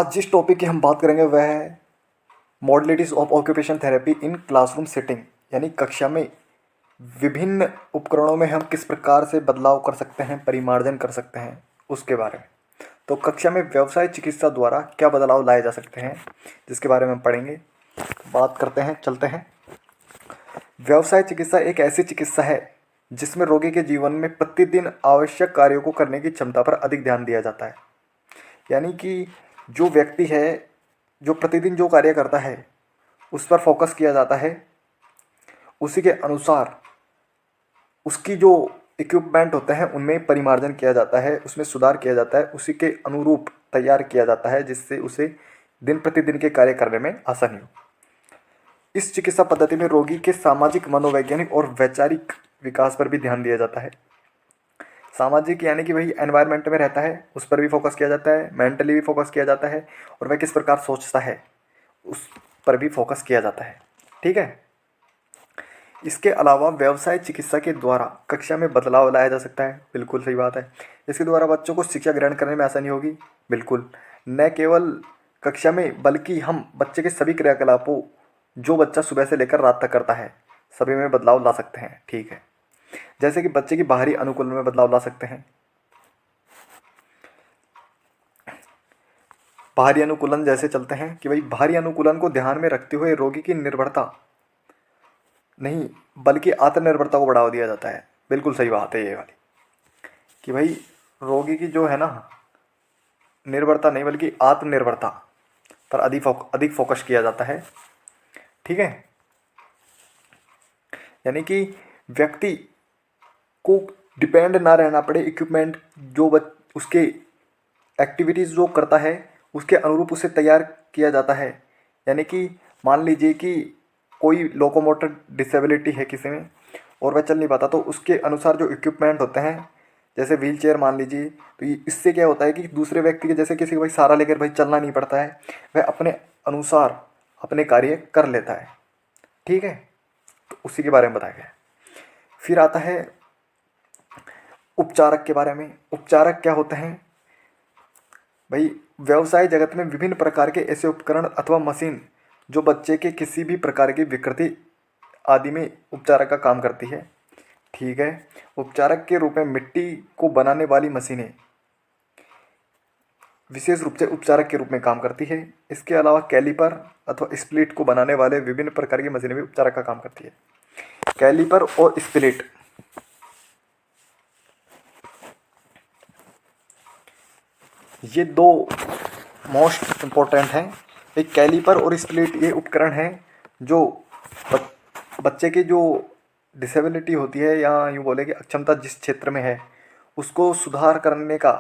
आज जिस टॉपिक की हम बात करेंगे वह है modalities of occupation therapy in classroom setting, यानी कक्षा में विभिन्न उपकरणों में हम किस प्रकार से बदलाव कर सकते हैं, परिमार्जन कर सकते हैं, उसके बारे में। तो कक्षा में व्यवसाय चिकित्सा द्वारा क्या बदलाव लाए जा सकते हैं, जिसके बारे में हम पढ़ेंगे, बात करते हैं, चलते हैं। व्यवसाय चिकित्सा एक ऐसी चिकित्सा है जिसमें रोगी के जीवन में प्रतिदिन आवश्यक कार्यों को करने की क्षमता पर अधिक ध्यान दिया जाता है। यानी कि जो व्यक्ति है, जो प्रतिदिन जो कार्य करता है उस पर फोकस किया जाता है, उसी के अनुसार उसकी जो इक्विपमेंट होते हैं उनमें परिमार्जन किया जाता है, उसमें सुधार किया जाता है, उसी के अनुरूप तैयार किया जाता है जिससे उसे दिन प्रतिदिन के कार्य करने में आसानी हो। इस चिकित्सा पद्धति में रोगी के सामाजिक, मनोवैज्ञानिक और वैचारिक विकास पर भी ध्यान दिया जाता है। सामाजिक यानी कि वही एनवायरनमेंट में रहता है, उस पर भी फोकस किया जाता है, मेंटली भी फोकस किया जाता है, और वह किस प्रकार सोचता है उस पर भी फोकस किया जाता है। ठीक है। इसके अलावा व्यवसाय चिकित्सा के द्वारा कक्षा में बदलाव लाया जा सकता है, बिल्कुल सही बात है। इसके द्वारा बच्चों को शिक्षा ग्रहण करने में आसानी होगी, बिल्कुल। न केवल कक्षा में बल्कि हम बच्चे के सभी क्रियाकलापों, जो बच्चा सुबह से लेकर रात तक करता है, सभी में बदलाव ला सकते हैं। ठीक है। जैसे कि बच्चे की बाहरी अनुकूलन में बदलाव ला सकते हैं। बाहरी अनुकूलन जैसे चलते हैं कि भाई बाहरी अनुकूलन को ध्यान में रखते हुए रोगी की निर्भरता नहीं बल्कि आत्मनिर्भरता को बढ़ावा दिया जाता है। बिल्कुल सही बात है ये वाली, कि भाई रोगी की जो है ना, निर्भरता नहीं बल्कि आत्मनिर्भरता पर अधिक फोकस किया जाता है। ठीक है। यानी कि व्यक्ति को डिपेंड ना रहना पड़े, इक्विपमेंट जो उसके एक्टिविटीज़ जो करता है उसके अनुरूप उसे तैयार किया जाता है। यानी कि मान लीजिए कि कोई लोकोमोटर डिसेबिलिटी है किसी में और वह चल नहीं पाता, तो उसके अनुसार जो इक्विपमेंट होते हैं, जैसे व्हील चेयर मान लीजिए, तो इससे क्या होता है कि दूसरे व्यक्ति के, जैसे किसी को भाई सहारा लेकर भाई चलना नहीं पड़ता है, वह अपने अनुसार अपने कार्य कर लेता है। ठीक है। तो उसी के बारे में बताया गया है। फिर आता है उपचारक के बारे में। उपचारक क्या होते हैं भाई? व्यवसाय जगत में विभिन्न प्रकार के ऐसे उपकरण अथवा मशीन जो बच्चे के किसी भी प्रकार की विकृति आदि में उपचारक का काम करती है। ठीक है। उपचारक के रूप में मिट्टी को बनाने वाली मशीनें विशेष रूप से उपचारक के रूप में काम करती है। इसके अलावा कैलीपर अथवा स्प्लिट को बनाने वाले विभिन्न प्रकार की मशीनें भी उपचारक का काम करती है। कैलीपर और स्प्लिट, ये दो मोस्ट इम्पोर्टेंट हैं। एक कैलीपर और स्प्लिट ये उपकरण हैं जो बच्चे की जो डिसेबिलिटी होती है, या यूँ बोले कि अक्षमता जिस क्षेत्र में है, उसको सुधार करने का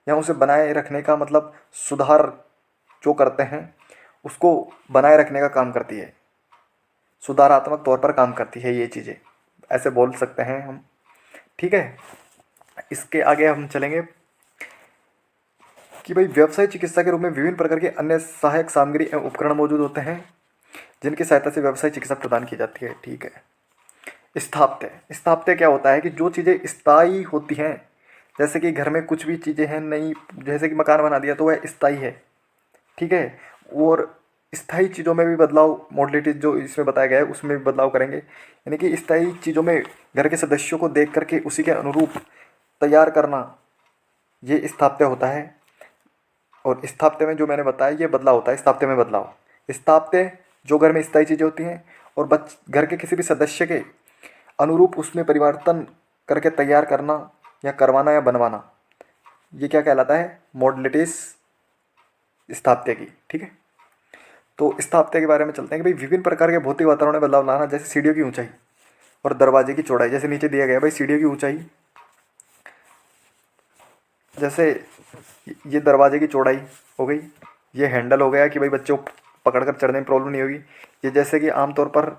या उसे बनाए रखने का, मतलब सुधार जो करते हैं उसको बनाए रखने का काम करती है, सुधारात्मक तौर पर काम करती है ये चीज़ें, ऐसे बोल सकते हैं हम। ठीक है। इसके आगे हम चलेंगे कि भाई व्यवसाय चिकित्सा के रूप में विभिन्न प्रकार के अन्य सहायक सामग्री एवं उपकरण मौजूद होते हैं जिनकी सहायता से व्यवसाय चिकित्सा प्रदान की जाती है। ठीक है। स्थापत्य। स्थापत्य क्या होता है कि जो चीज़ें स्थायी होती हैं, जैसे कि घर में कुछ भी चीज़ें हैं नई, जैसे कि मकान बना दिया तो वह स्थायी है। ठीक है। और स्थायी चीज़ों में भी बदलाव, मॉडलिटी जो इसमें बताया गया है उसमें भी बदलाव करेंगे। यानी कि स्थायी चीज़ों में घर के सदस्यों को देख करके उसी के अनुरूप तैयार करना, ये स्थापत्य होता है। और स्थापत्य में जो मैंने बताया ये बदलाव होता है। स्थापत्य में बदलाव, स्थापत्य जो घर में स्थायी चीज़ें होती हैं और घर के किसी भी सदस्य के अनुरूप उसमें परिवर्तन करके तैयार करना या करवाना या बनवाना, ये क्या कहलाता है? मॉडलिटीज स्थापत्य की। ठीक है। तो स्थापत्य के बारे में चलते हैं कि भाई विभिन्न प्रकार के भौतिक वातावरण में बदलाव लाना, जैसे सीढ़ियों की ऊंचाई और दरवाजे की चौड़ाई। जैसे नीचे दिया गया भाई सीढ़ियों की ऊंचाई, जैसे ये दरवाजे की चौड़ाई हो गई, ये हैंडल हो गया कि भाई बच्चों को पकड़ कर चढ़ने में प्रॉब्लम नहीं होगी। ये जैसे कि आमतौर पर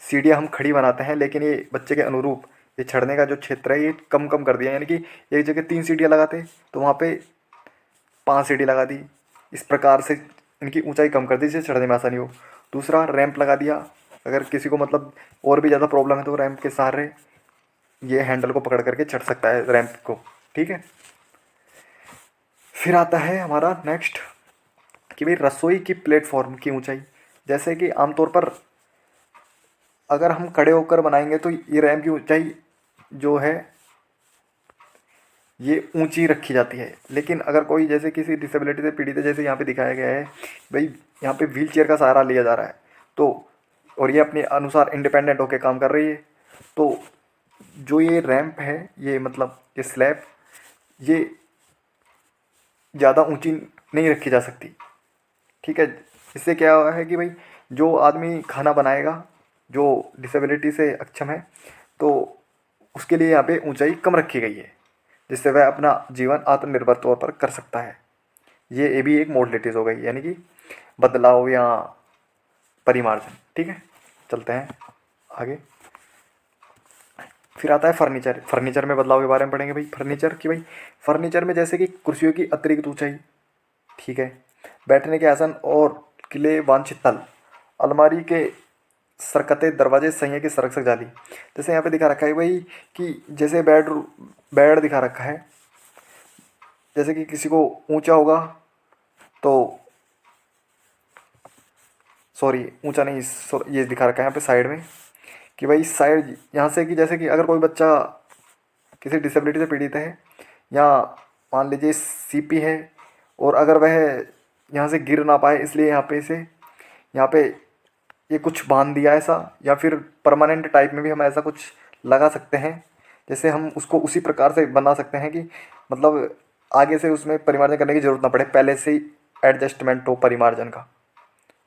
सीढ़ियाँ हम खड़ी बनाते हैं, लेकिन ये बच्चे के अनुरूप ये चढ़ने का जो क्षेत्र है ये कम कम कर दिया। यानी कि एक जगह 3 सीढ़ियाँ लगाते तो वहाँ पे 5 सीढ़ी लगा दी। इस प्रकार से इनकी ऊंचाई कम कर दी जिससे चढ़ने में आसानी हो। दूसरा, रैंप लगा दिया। अगर किसी को मतलब और भी ज़्यादा प्रॉब्लम है तो रैंप के सहारे ये हैंडल को पकड़ करके चढ़ सकता है रैंप को। ठीक है। फिर आता है हमारा नेक्स्ट कि भाई रसोई की प्लेटफॉर्म की ऊंचाई, जैसे कि आमतौर पर अगर हम खड़े होकर बनाएंगे तो ये रैंप की ऊंचाई जो है ये ऊंची रखी जाती है। लेकिन अगर कोई जैसे किसी डिसेबिलिटी से पीड़ित है, जैसे यहाँ पे दिखाया गया है भाई, यहाँ पे व्हील चेयर का सहारा लिया जा रहा है, तो और ये अपने अनुसार इंडिपेंडेंट होकर काम कर रही है, तो जो ये रैंप है, ये मतलब ये स्लैब, ये ज़्यादा ऊंची नहीं रखी जा सकती। ठीक है, इससे क्या हुआ है कि भाई जो आदमी खाना बनाएगा जो डिसेबिलिटी से अक्षम है, तो उसके लिए यहाँ पे ऊंचाई कम रखी गई है, जिससे वह अपना जीवन आत्मनिर्भर तौर पर कर सकता है। ये भी एक मॉडलिटीज़ हो गई, यानी कि बदलाव या परिमार्जन। ठीक है, चलते हैं आगे। फिर आता है फर्नीचर। फर्नीचर में बदलाव के बारे में पढ़ेंगे भाई। फर्नीचर की भाई, फर्नीचर में जैसे कि कुर्सियों की अतिरिक्त ऊंचाई, ठीक है, बैठने के आसन और किले वांछित तल, अलमारी के सरकते दरवाजे, सहिए की संरक्षक जाली। जैसे यहाँ पे दिखा रखा है भाई कि जैसे बेड दिखा रखा है, जैसे कि किसी को ऊंचा होगा तो सॉरी ऊंचा नहीं, ये दिखा रखा है यहाँ पे साइड में कि भाई साइड यहाँ से कि जैसे कि अगर कोई बच्चा किसी डिसेबिलिटी से पीड़ित है, या मान लीजिए सीपी है, और अगर वह यहाँ से गिर ना पाए इसलिए यहाँ पे ये कुछ बांध दिया ऐसा, या फिर परमानेंट टाइप में भी हम ऐसा कुछ लगा सकते हैं। जैसे हम उसको उसी प्रकार से बना सकते हैं कि मतलब आगे से उसमें परिमार्जन करने की ज़रूरत ना पड़े, पहले से ही एडजस्टमेंट हो परिमार्जन का।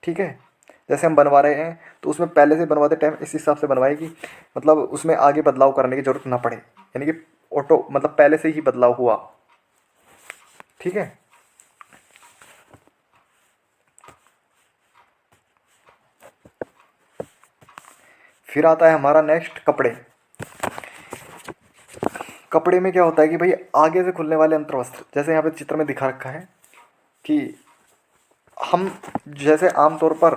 ठीक है, जैसे हम बनवा रहे हैं तो उसमें पहले से बनवाते टाइम इस हिसाब से बनवाए कि मतलब उसमें आगे बदलाव करने की ज़रूरत ना पड़े, यानी कि ऑटो मतलब पहले से ही बदलाव हुआ। ठीक है, फिर आता है हमारा नेक्स्ट कपड़े। कपड़े में क्या होता है कि भाई आगे से खुलने वाले अंतर्वस्त्र, जैसे यहाँ पे चित्र में दिखा रखा है कि हम जैसे आमतौर पर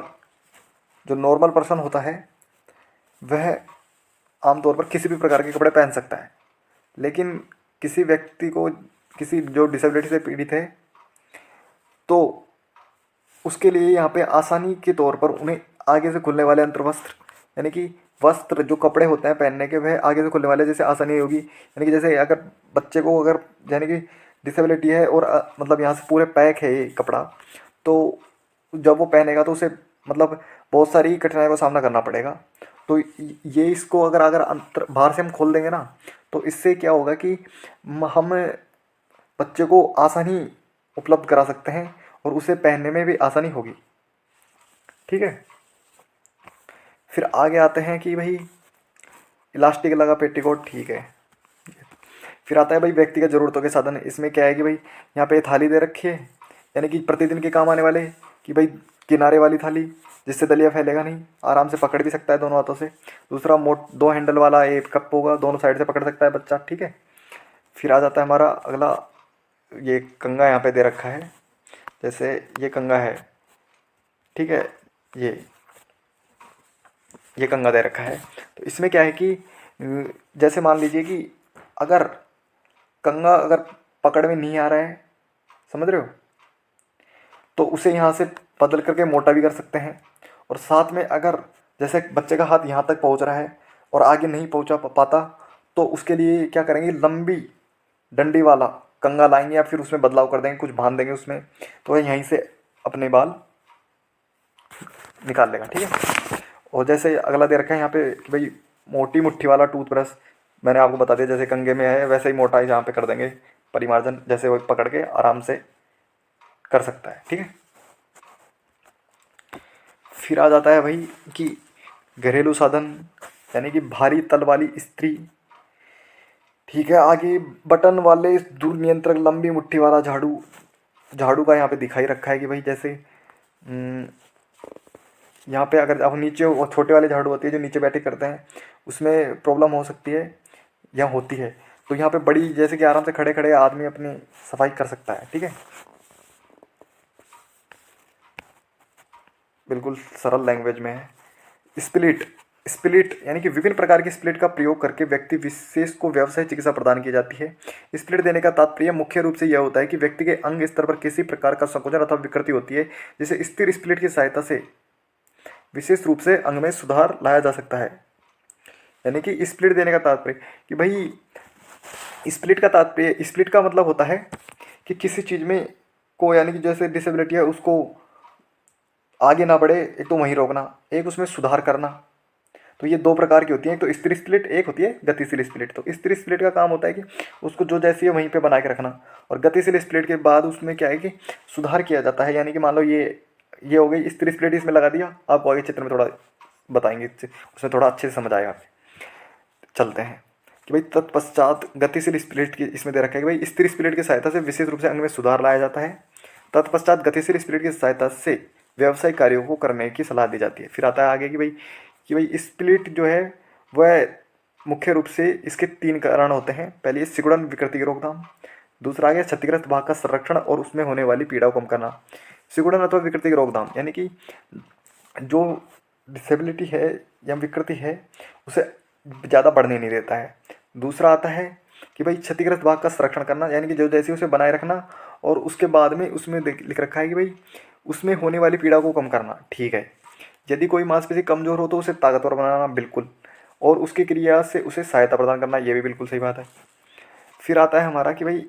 जो नॉर्मल पर्सन होता है वह आमतौर पर किसी भी प्रकार के कपड़े पहन सकता है, लेकिन किसी व्यक्ति को किसी जो डिसेबिलिटी से पीड़ित है तो उसके लिए यहाँ पे आसानी के तौर पर उन्हें आगे से खुलने वाले अंतर्वस्त्र, यानी कि वस्त्र जो कपड़े होते हैं पहनने के वह आगे से खुलने वाले, जैसे आसानी होगी, यानी कि जैसे अगर बच्चे को अगर यानी कि डिसेबिलिटी है और मतलब यहाँ से पूरे पैक है ये कपड़ा, तो जब वो पहनेगा तो उसे मतलब बहुत सारी कठिनाइयों का सामना करना पड़ेगा। तो ये इसको अगर अगर अंतर बाहर से हम खोल देंगे ना, तो इससे क्या होगा कि हम बच्चे को आसानी उपलब्ध करा सकते हैं और उसे पहनने में भी आसानी होगी। ठीक है, फिर आगे आते हैं कि भाई इलास्टिक लगा पेटीकोट। ठीक है, फिर आता है भाई व्यक्तिगत जरूरतों के साधन। इसमें क्या है कि भाई यहाँ पे थाली दे रखी है, यानी कि प्रतिदिन के काम आने वाले, कि भाई किनारे वाली थाली जिससे दलिया फैलेगा नहीं, आराम से पकड़ भी सकता है दोनों हाथों से। दूसरा दो हैंडल वाला एक कप होगा, दोनों साइड से पकड़ सकता है बच्चा। ठीक है, फिर आ जाता है हमारा अगला, ये कंगा यहाँ पे दे रखा है, जैसे ये कंगा है। ठीक है, ये ये कंगा दे रखा है। तो इसमें क्या है कि जैसे मान लीजिए कि अगर कंगा अगर पकड़ में नहीं आ रहा है, समझ रहे हो, तो उसे यहाँ से बदल करके मोटा भी कर सकते हैं। और साथ में अगर जैसे बच्चे का हाथ यहाँ तक पहुँच रहा है और आगे नहीं पहुँचा पाता, तो उसके लिए क्या करेंगे, लंबी डंडी वाला कंगा लाएंगे या फिर उसमें बदलाव कर देंगे, कुछ बांध देंगे उसमें, तो वह यहीं से अपने बाल निकाल लेगा। ठीक है, और जैसे अगला दे रखा है यहाँ पे कि भाई मोटी मुट्ठी वाला टूथब्रश, मैंने आपको बता दिया जैसे कंगे में है वैसे ही मोटा ही यहाँ पे कर देंगे परिमार्जन, जैसे वो पकड़ के आराम से कर सकता है। ठीक है, फिर आ जाता है भाई कि घरेलू साधन, यानी कि भारी तल वाली इस्त्री। ठीक है, आगे बटन वाले दूर नियंत्रक, लंबी मुट्ठी वाला झाड़ू। झाड़ू का यहाँ पे दिखाई रखा है कि भाई जैसे यहाँ पे अगर अब नीचे वो छोटे वाले झाड़ू होती है जो नीचे बैठे करते हैं, उसमें प्रॉब्लम हो सकती है या होती है, तो यहाँ पे बड़ी जैसे कि आराम से खड़े खड़े आदमी अपनी सफाई कर सकता है। ठीक है, बिल्कुल सरल लैंग्वेज में है। स्प्लिट, स्प्लिट यानी कि विभिन्न प्रकार की स्प्लिट का प्रयोग करके व्यक्ति विशेष को व्यावसायिक चिकित्सा प्रदान की जाती है। स्प्लिट देने का तात्पर्य मुख्य रूप से यह होता है कि व्यक्ति के अंग स्तर पर किसी प्रकार का संकोचन अथवा विकृति होती है, जिसे स्थिर स्प्लिट की सहायता से विशेष रूप से अंग में सुधार लाया जा सकता है। यानी कि स्प्लिट देने का तात्पर्य कि भाई स्प्लिट का मतलब होता है कि किसी चीज़ में को, यानी कि जैसे डिसेबिलिटी है उसको आगे ना बढ़े, एक तो वहीं रोकना, एक उसमें सुधार करना। तो ये दो प्रकार की होती हैं, एक तो स्थिर स्प्लिट, एक होती है गतिशील स्प्लिट। तो स्थिर स्प्लिट का काम होता है कि उसको जो जैसी है वहीं पे बना के रखना, और गतिशील स्प्लिट के बाद उसमें क्या है कि सुधार किया जाता है। यानी कि मान लो ये हो गई स्थिर स्प्लिट, इसमें लगा दिया, आपको आगे चित्र में थोड़ा बताएंगे, उसमें थोड़ा अच्छे से समझ आएगा। चलते हैं कि भाई तत्पश्चात गतिशील स्प्लिट की इसमें दे रखा है कि भाई स्थिर स्प्लिट की सहायता से विशेष रूप से अंग में सुधार लाया जाता है। तत्पश्चात गतिशील स्प्लिट की सहायता से व्यावसायिक कार्यों को करने की सलाह दी जाती है। फिर आता है आगे कि भाई स्प्लिट जो है वह मुख्य रूप से इसके 3 कारण होते हैं। पहले सिकुड़न विकृति की रोकथाम, दूसरा आ गया क्षतिग्रस्त भाग का संरक्षण और उसमें होने वाली पीड़ा को कम करना। सिकुड़न अथवा विकृति की रोकथाम यानी कि जो डिसेबिलिटी है या विकृति है उसे ज़्यादा बढ़ने नहीं देता है। दूसरा आता है कि भाई क्षतिग्रस्त भाग का संरक्षण करना, यानी कि जो जैसे उसे बनाए रखना, और उसके बाद में उसमें लिख रखा है कि भाई उसमें होने वाली पीड़ा को कम करना। ठीक है, यदि कोई मांसपेशी कमज़ोर हो तो उसे ताकतवर बनाना, बिल्कुल, और उसकी क्रिया से उसे सहायता प्रदान करना, ये भी बिल्कुल सही बात है। फिर आता है हमारा कि भाई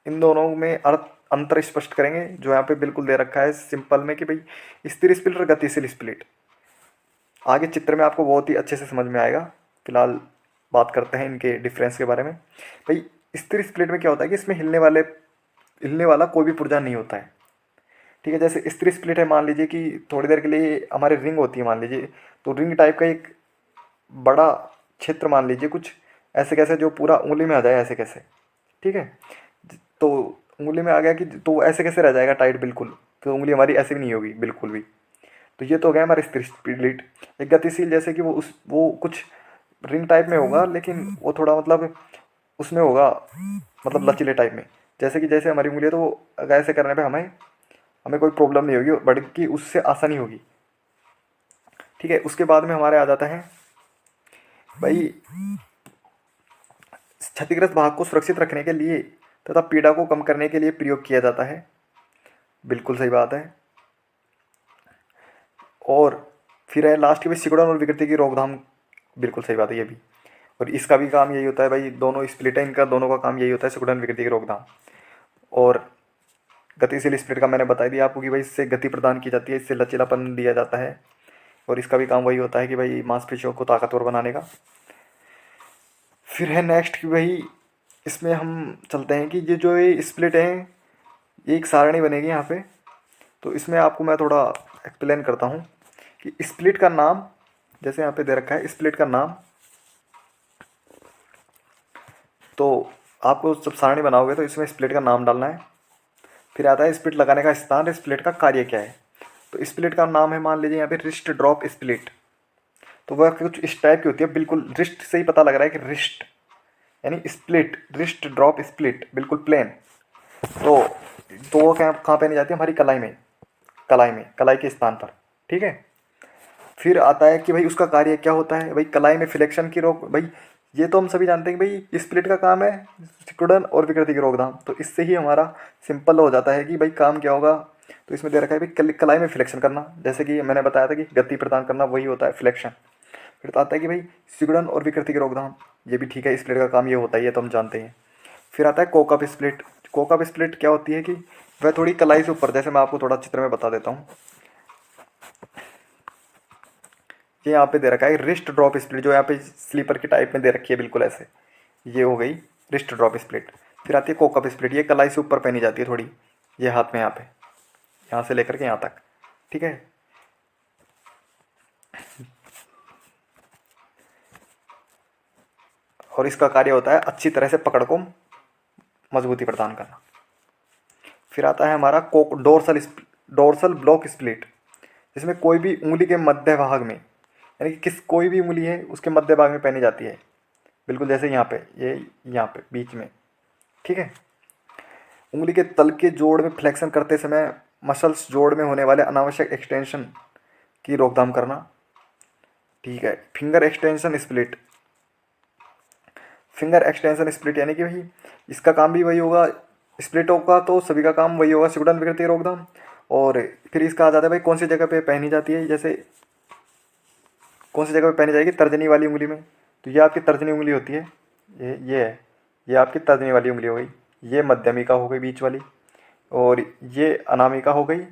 इन दोनों में अंतर स्पष्ट करेंगे, जो यहाँ पे बिल्कुल दे रखा है सिंपल में कि भाई स्थिर स्प्लिट और गतिशील स्प्लिट। आगे चित्र में आपको बहुत ही अच्छे से समझ में आएगा। फिलहाल बात करते हैं इनके डिफरेंस के बारे में। भाई स्थिर स्प्लिट में क्या होता है कि इसमें हिलने वाला कोई भी पुर्जा नहीं होता है। ठीक है, जैसे स्थिर स्प्लिट है, मान लीजिए कि थोड़ी देर के लिए हमारी रिंग होती है, मान लीजिए, तो रिंग टाइप का एक बड़ा क्षेत्र मान लीजिए कुछ ऐसे कैसे जो पूरा उंगली में आ जाए, ऐसे कैसे, ठीक है, तो उंगली में आ गया कि तो ऐसे कैसे रह जाएगा टाइट बिल्कुल, तो उंगली हमारी ऐसे भी नहीं होगी बिल्कुल भी। तो ये तो हो गया हमारे स्थिर स्प्लिट। एक गतिशील जैसे कि वो कुछ रिंग टाइप में होगा, लेकिन वो थोड़ा मतलब उसमें होगा मतलब लचीले टाइप में, जैसे कि जैसे हमारी उंगली है तो वो ऐसे करने पे हमें कोई प्रॉब्लम नहीं होगी, बल्कि उससे आसानी होगी। ठीक है, उसके बाद में हमारे आ जाता है भाई क्षतिग्रस्त भाग को सुरक्षित रखने के लिए तथा पीड़ा को कम करने के लिए प्रयोग किया जाता है, बिल्कुल सही बात है। और फिर है लास्ट के भी सिकुड़न और विकृति की रोकथाम, बिल्कुल सही बात है ये भी। और इसका भी काम यही होता है भाई, दोनों स्प्लिट है इनका, दोनों का काम यही होता है, सिकुड़न विकृति की रोकथाम। और गतिशील स्प्लिट का मैंने बता दिया आपको कि भाई इससे गति प्रदान की जाती है, इससे लचीलापन दिया जाता है, और इसका भी काम वही होता है कि भाई मांसपेशियों को ताकतवर बनाने का। फिर है नेक्स्ट कि भाई इसमें हम चलते हैं कि ये स्प्लिट है, ये एक सारणी बनेगी यहाँ पे। तो इसमें आपको मैं थोड़ा एक्सप्लेन करता हूँ कि स्प्लिट का नाम, जैसे यहाँ पे दे रखा है स्प्लिट का नाम, तो आपको जब सारणी बनाओगे तो इसमें स्प्लिट का नाम डालना है। फिर आता है स्प्लिट लगाने का स्थान, स्प्लिट का कार्य क्या है। तो स्प्लिट का नाम है, मान लीजिए यहाँ पे रिस्ट ड्रॉप स्प्लिट, तो वह कुछ इस टाइप की होती है, बिल्कुल रिस्ट से ही पता लग रहा है कि रिस्ट यानी स्प्लिट, रिस्ट ड्रॉप स्प्लिट, बिल्कुल प्लेन। तो वो कहाँ पे नहीं जाती है, हमारी कलाई के स्थान पर। ठीक है, फिर आता है कि भाई उसका कार्य क्या होता है। भाई कलाई में फ्लेक्शन की रोक, भाई ये तो हम सभी जानते हैं कि भाई स्प्लिट का काम है सिकुड़न और विकृति की रोकथाम, तो इससे ही हमारा सिंपल हो जाता है कि भाई काम क्या होगा। तो इसमें दे रखा है भाई कलाई में फ्लेक्शन करना, जैसे कि मैंने बताया था कि गति प्रदान करना, वही होता है फ्लेक्शन। फिर तो आता है कि भाई सिकुड़न और विकृति की रोकथाम, ये भी ठीक है, स्प्लिट का काम ये होता ही है, तो हम जानते हैं। फिर आता है कोकअप स्प्लिट। कोकअप स्प्लिट क्या होती है कि वह थोड़ी कलाई से ऊपर, जैसे मैं आपको थोड़ा चित्र में बता देता हूँ। ये यहाँ पे दे रखा है रिस्ट ड्रॉप स्प्लिट, जो यहाँ पे स्लीपर की टाइप में दे रखी है बिल्कुल ऐसे, ये हो गई रिस्ट ड्रॉप स्प्लिट। फिर आती है कोकअप स्प्लिट, ये कलाई से ऊपर पहनी जाती है थोड़ी, ये हाथ में यहाँ पे, यहाँ से लेकर के यहाँ तक। ठीक है, और इसका कार्य होता है अच्छी तरह से पकड़ को मजबूती प्रदान करना। फिर आता है हमारा डोर्सल ब्लॉक स्प्लिट, जिसमें कोई भी उंगली के मध्य भाग में, यानी कि कोई भी उंगली है उसके मध्य भाग में पहनी जाती है, बिल्कुल जैसे यहाँ पे, ये यहाँ पे बीच में। ठीक है, उंगली के तल के जोड़ में फ्लेक्शन करते समय मसल्स जोड़ में होने वाले अनावश्यक एक्सटेंशन की रोकथाम करना। ठीक है। Finger extension split, finger extension split यानी कि भाई इसका काम भी वही होगा, स्प्लिट होगा तो सभी का काम वही होगा, सिकुड़न विकृति रोकथाम। और फिर इसका आ जाता है भाई कौन सी जगह पे पहनी जाती है, जैसे कौन सी जगह पे पहनी जाएगी, तर्जनी वाली उंगली में। तो ये आपकी तर्जनी उंगली होती है, ये है, ये आपकी तर्जनी वाली उंगली हो गई, ये मध्यमिका हो गई बीच वाली, और ये अनामिका हो गई,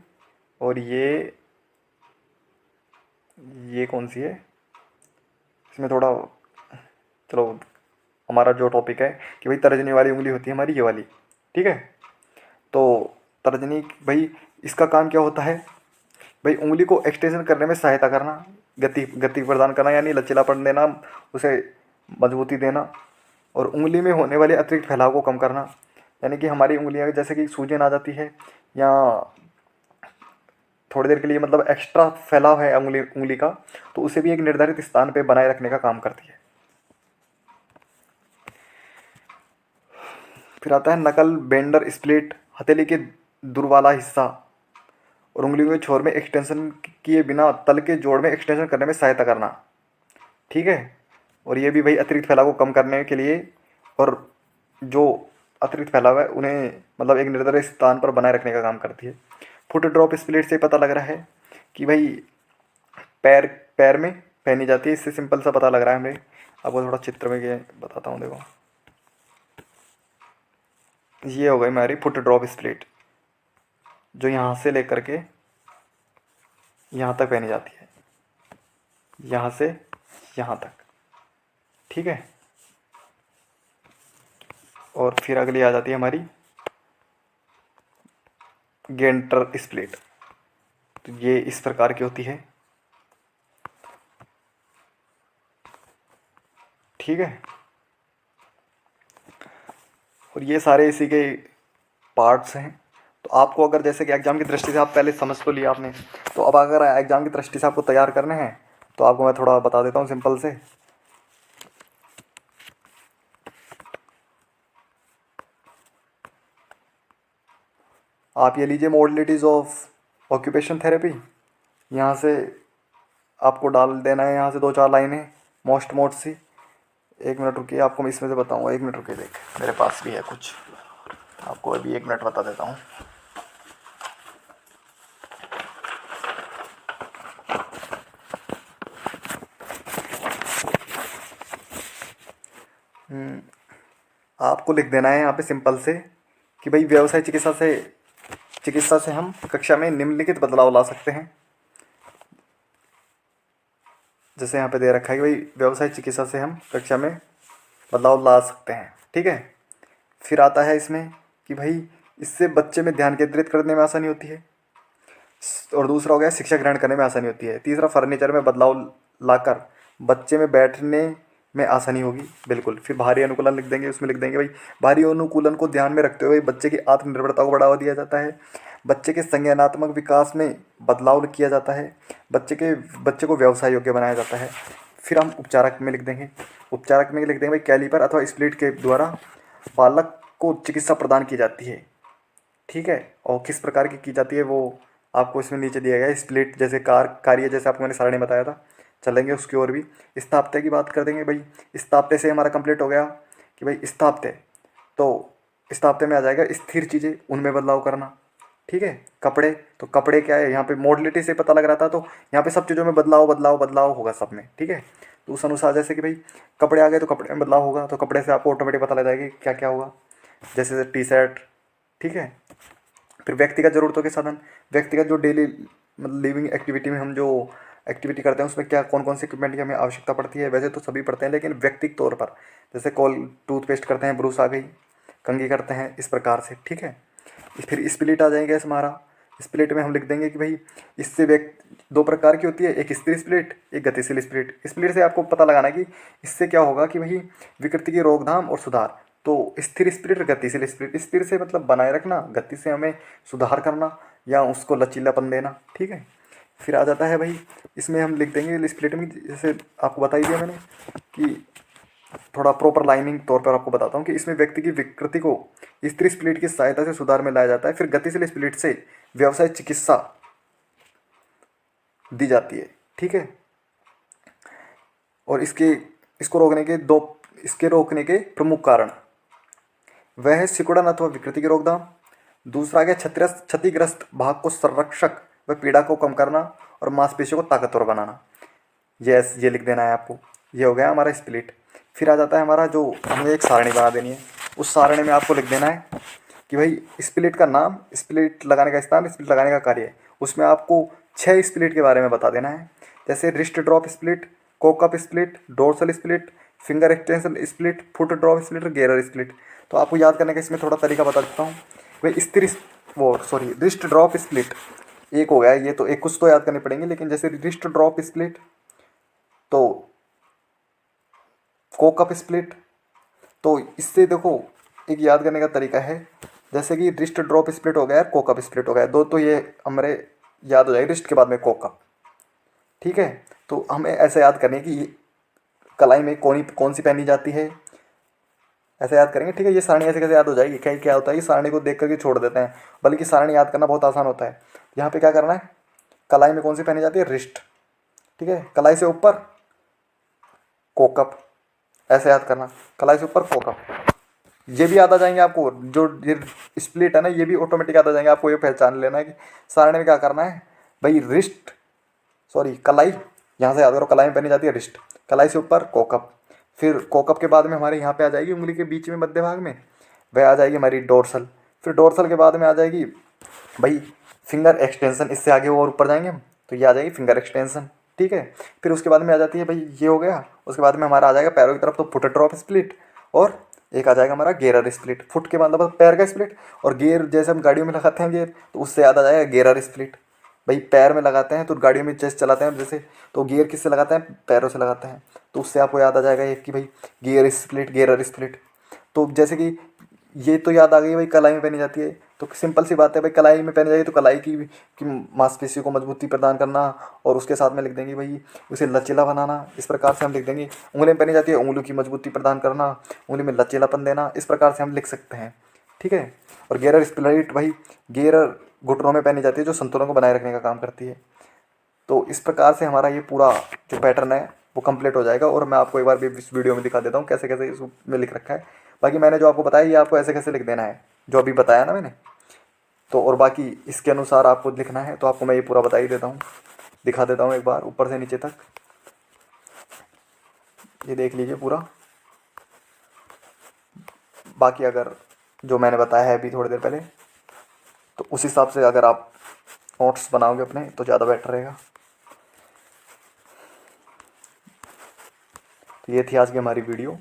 और ये कौन सी है, इसमें थोड़ा, चलो हमारा जो टॉपिक है कि भाई तर्जनी वाली उंगली होती है हमारी ये वाली, ठीक है। तो तर्जनी भाई इसका काम क्या होता है, भाई उंगली को एक्सटेंशन करने में सहायता करना, गति गति प्रदान करना, यानी लचीलापन देना, उसे मजबूती देना, और उंगली में होने वाले अतिरिक्त फैलाव को कम करना। यानी कि हमारी उंगलियां जैसे कि सूजन आ जाती है या थोड़ी देर के लिए मतलब एक्स्ट्रा फैलाव है उंगली उंगली का, तो उसे भी एक निर्धारित स्थान पे बनाए रखने का काम करती है। फिर आता है नकल बेंडर स्प्लिट, हथेली के दूर वाला हिस्सा और उंगलियों के छोर में एक्सटेंशन किए बिना तल के जोड़ में एक्सटेंशन करने में सहायता करना, ठीक है। और ये भी भाई अतिरिक्त फैलाव को कम करने के लिए, और जो अतिरिक्त फैलाव है उन्हें मतलब एक निर्धारित स्थान पर बनाए रखने का काम करती है। फुट ड्रॉप स्प्लिट से पता लग रहा है कि भाई पैर पैर में पहनी जाती है, इससे सिंपल सा पता लग रहा है हमें। आपको थोड़ा चित्र में ये बताता हूँ, देखो ये हो गई हमारी फुट ड्रॉप स्प्लिट, जो यहाँ से लेकर के यहाँ तक पहनी जाती है, यहाँ से यहाँ तक, ठीक है। और फिर अगली आ जाती है हमारी गेंटर स्प्लिट, तो ये इस प्रकार की होती है, ठीक है। और ये सारे इसी के पार्ट्स हैं। तो आपको अगर जैसे कि एग्ज़ाम की दृष्टि से आप पहले समझ तो लिया आपने, तो अब अगर एग्ज़ाम की दृष्टि से आपको तैयार करने हैं तो आपको मैं थोड़ा बता देता हूँ सिंपल से। आप ये लीजिए मॉडलिटीज़ ऑफ ऑक्यूपेशन थेरेपी, यहाँ से आपको डाल देना है, यहाँ से 2-4 लाइनें मोस्ट मोस्ट सी। 1 मिनट रुकिए, आपको मैं इसमें से बताऊँगा, 1 मिनट रुकिए, देख मेरे पास भी है कुछ, आपको अभी 1 मिनट बता देता हूँ। आपको लिख देना है यहाँ पे सिंपल से कि भाई व्यवसाय चिकित्सा से हम कक्षा में निम्नलिखित बदलाव ला सकते हैं। जैसे यहाँ पे दे रखा है कि भाई व्यवसाय चिकित्सा से हम कक्षा में बदलाव ला सकते हैं, ठीक है। फिर आता है इसमें कि भाई इससे बच्चे में ध्यान केंद्रित करने में आसानी होती है, और दूसरा हो गया शिक्षा ग्रहण करने में आसानी होती है। तीसरा फर्नीचर में बदलाव लाकर बच्चे में बैठने में आसानी होगी, बिल्कुल। फिर भारी अनुकूलन लिख देंगे, उसमें लिख देंगे भाई भारी अनुकूलन को ध्यान में रखते हुए बच्चे की आत्मनिर्भरता को बढ़ावा दिया जाता है, बच्चे के संज्ञानात्मक विकास में बदलाव किया जाता है, बच्चे को व्यवसाय योग्य बनाया जाता है। फिर हम उपचारक में लिख देंगे, उपचारक में लिख देंगे भाई कैलिपर अथवा स्प्लिट के द्वारा बालक को चिकित्सा प्रदान की जाती है, ठीक है। और किस प्रकार की जाती है वो आपको इसमें नीचे दिया गया है। स्प्लिट जैसे कार्य जैसे आपको मैंने सारणी बताया था, चलेंगे उसकी ओर भी। स्थापत्य की बात कर देंगे भाई, स्थापत्य से हमारा कंप्लीट हो गया कि भाई स्थापत्य, तो स्थापत्य में आ जाएगा स्थिर चीज़ें, उनमें बदलाव करना, ठीक है। कपड़े, तो कपड़े क्या है, यहाँ पे मॉडलिटी से पता लग रहा था, तो यहाँ पे सब चीज़ों में बदलाव बदलाव बदलाव होगा सब में, ठीक है। तो उस अनुसार जैसे कि भाई कपड़े आ गए तो कपड़े में बदलाव होगा, तो कपड़े से आपको ऑटोमेटिक पता लग जाएगा क्या क्या होगा, जैसे टी शर्ट, ठीक है। फिर व्यक्तिगत ज़रूरतों के साधन, व्यक्तिगत जो डेली मतलब लिविंग एक्टिविटी में हम जो एक्टिविटी करते हैं उसमें क्या कौन कौन से इक्विपमेंट की हमें आवश्यकता पड़ती है, वैसे तो सभी पड़ते हैं लेकिन व्यक्तिगत तौर पर जैसे टूथपेस्ट करते हैं, ब्रूस आ गई, कंघी करते हैं, इस प्रकार से, ठीक है। फिर स्प्लिट आ जाएंगे हमारा, स्प्लिट में हम लिख देंगे कि भाई इससे दो प्रकार की होती है, एक स्थिर स्प्लिट, एक गतिशील स्प्लिट। स्प्लिट से आपको पता लगाना कि इससे क्या होगा कि भाई विकृति की रोकथाम और सुधार। तो स्थिर स्प्लिट और गतिशील स्प्लिट, स्थिर से मतलब बनाए रखना, गति से हमें सुधार करना या उसको लचीलापन देना, ठीक है। फिर आ जाता है भाई इसमें हम लिख देंगे स्प्लिट में, जैसे आपको बता ही दिया मैंने कि थोड़ा प्रॉपर लाइनिंग तौर पर आपको बताता हूँ कि इसमें व्यक्ति की विकृति को स्त्री स्प्लिट की सहायता से सुधार में लाया जाता है। फिर गतिशील स्प्लिट से व्यवसाय चिकित्सा दी जाती है, ठीक है। और इसके रोकने के प्रमुख कारण वह है सिकुड़न अथवा विकृति की रोकथाम। दूसरा आ गया क्षतिग्रस्त भाग को संरक्षक व पीड़ा को कम करना और मांसपेशियों को ताकतवर बनाना। ये लिख देना है आपको। ये हो गया हमारा स्प्लिट। फिर आ जाता है हमारा, जो हमें एक सारणी बना देनी है, उस सारणी में आपको लिख देना है कि भाई स्प्लिट का नाम, स्प्लिट लगाने का स्थान, स्प्लिट लगाने का कार्य। उसमें आपको 6 स्प्लिट के बारे में बता देना है, जैसे wrist drop splint, cock up splint, dorsal splint, finger extension splint, foot drop splint और गेरर स्प्लिट। तो आपको याद करने का इसमें थोड़ा तरीका बता देता हूँ। भाई रिस्ट ड्रॉप स्प्लिट एक हो गया। ये तो एक कुछ तो याद करने पड़ेंगे, लेकिन जैसे रिस्ट ड्रॉप स्प्लिट, तो कोकअप स्प्लिट, तो इससे देखो एक याद करने का तरीका है, जैसे कि रिस्ट ड्रॉप स्प्लिट हो गया, कोकअप स्प्लिट हो गया, दो तो ये हमारे याद हो जाएगी, रिस्ट के बाद में कोकअप। ठीक है, तो हमें ऐसे याद करनी है कि कलाई में कौन सी पहनी जाती है, ऐसे याद करेंगे। ठीक है, ये सारणी ऐसे कैसे याद हो जाएगी, कहीं क्या होता है कि सारणी को देख करके छोड़ देते हैं, बल्कि सारणी याद करना बहुत आसान होता है। यहाँ पे क्या करना है, कलाई में कौन सी पहनी जाती है, रिस्ट। ठीक है, कलाई से ऊपर कोकअप, ऐसे याद करना, कलाई से ऊपर कोकअप। ये भी याद आ जाएंगे आपको, जो ये स्प्लिट है ना, ये भी ऑटोमेटिक याद आ जाएंगे आपको। ये पहचान लेना है कि सारणी में क्या करना है भाई, कलाई, यहाँ से याद करो, कलाई में पहनी जाती है रिस्ट, कलाई से ऊपर कोकअप, फिर कोकअप के बाद में हमारे यहाँ पे आ जाएगी उंगली के बीच में मध्य भाग में, वह आ जाएगी हमारी डोर्सल। फिर डोर्सल के बाद में आ जाएगी भाई फिंगर एक्सटेंशन, इससे आगे और ऊपर जाएंगे हम तो ये आ जाएगी फिंगर एक्सटेंशन। ठीक है, फिर उसके बाद में आ जाती है भाई, ये हो गया। उसके बाद में हमारा आ जाएगा पैरों की तरफ, तो फुट ड्रॉप स्प्लिट, और एक आ जाएगा हमारा गेरर स्प्लिट। फुट के मतलब पैर का स्प्लिट, और गेयर जैसे हम गाड़ियों में लगाते हैं गेयर, तो उससे याद आ जाएगा गेरर स्प्लिट। भाई पैर में लगाते हैं तो गाड़ियों में जैसे चलाते हैं जैसे, तो गियर किससे लगाते हैं, पैरों से लगाते हैं, तो उससे आपको याद आ जाएगा एक कि भाई गेरर स्प्लिट। तो जैसे कि ये तो याद आ गई भाई, कलाई में पहनी जाती है, तो सिंपल सी बात है भाई, कलाई में पहनी जाती है तो कलाई की मांसपेशियों को मजबूती प्रदान करना, और उसके साथ में लिख देंगे भाई उसे लचीला बनाना। इस प्रकार से हम लिख देंगे। उंगली में पहनी जाती है, उंगलियों की मजबूती प्रदान करना, उंगली में लचीलापन देना, इस प्रकार से हम लिख सकते हैं। ठीक है, और गेरर स्प्लिट भाई, गेरर घुटनों में पहनी जाती है, जो संतुलन को बनाए रखने का काम करती है। तो इस प्रकार से हमारा ये पूरा जो पैटर्न है वो कंप्लीट हो जाएगा, और मैं आपको एक बार भी इस वीडियो में दिखा देता हूँ कैसे कैसे इसमें लिख रखा है। बाकी मैंने जो आपको बताया, ये आपको ऐसे कैसे लिख देना है, जो अभी बताया ना मैंने, तो और बाकी इसके अनुसार आपको लिखना है, तो आपको मैं ये पूरा बता ही देता हूँ, दिखा देता हूँ एक बार ऊपर से नीचे तक। ये देख लीजिए पूरा। बाकी अगर जो मैंने बताया है अभी थोड़ी देर पहले, तो उस हिसाब से अगर आप नोट्स बनाओगे अपने तो ज़्यादा बेटर रहेगा। तो ये थी आज की हमारी वीडियो।